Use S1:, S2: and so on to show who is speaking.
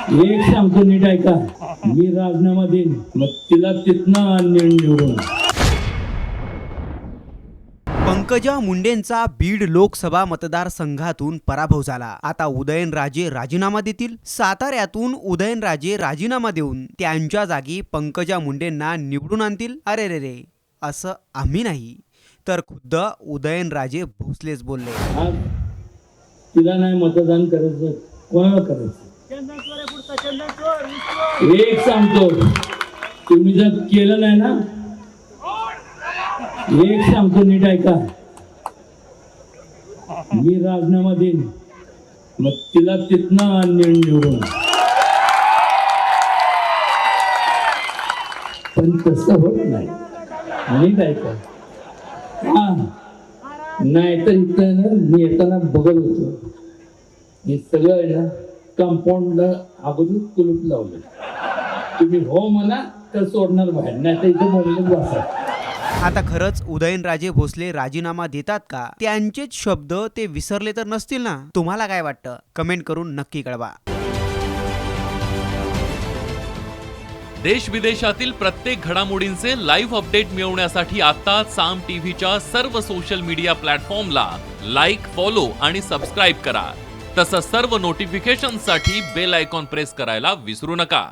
S1: एक सांगतो नीट ऐका, मी राजीनामा देईन, मग तिला तिथनं निवडून.
S2: पंकजा मुंडेंचा बीड लोकसभा मतदारसंघातून पराभव झाला. आता उदयनराजे राजीनामा देतील. साताऱ्यातून उदयनराजे राजीनामा देऊन त्यांच्या जागी पंकजा मुंडेंना निवडून आणतील. अरे रे रे, असं आम्ही नाही तर खुद्द उदयनराजे भोसलेच बोलले.
S1: आज तिला नाही मतदान करायचं, कोणाला करायचं? एक सांगतो, तुम्ही जर केलं नाही ना, एक सांगतो नीट ऐका, मी राजीनामा देईन, मग तिला तिथनं निवडून. पण तसं होत नाही. नीट ऐका. हा, नाही तर इथं मी येताना बघत होतो, हे सगळं आहे ना कंपाऊंडला अगोदर कुलूप लावलं. तुम्ही हो म्हणा तर सोडणार बाहेर, नाही तर इथं बोललं बसा.
S2: आता खरंच उदयनराजे भोसले राजीनामा देतात का? त्यांचेच शब्द ते विसरले तर नसतील ना? तुम्हाला काय वाटतं? कमेंट करून नक्की कळवा.
S3: देश विदेशातील प्रत्येक घडामोडींचे लाईव्ह अपडेट मिळवण्यासाठी आता साम टीव्हीच्या सर्व सोशल मीडिया प्लॅटफॉर्मला लाईक, फॉलो आणि सबस्क्राईब करा. तसंच सर्व नोटिफिकेशनसाठी बेल आयकॉन प्रेस करायला विसरू नका.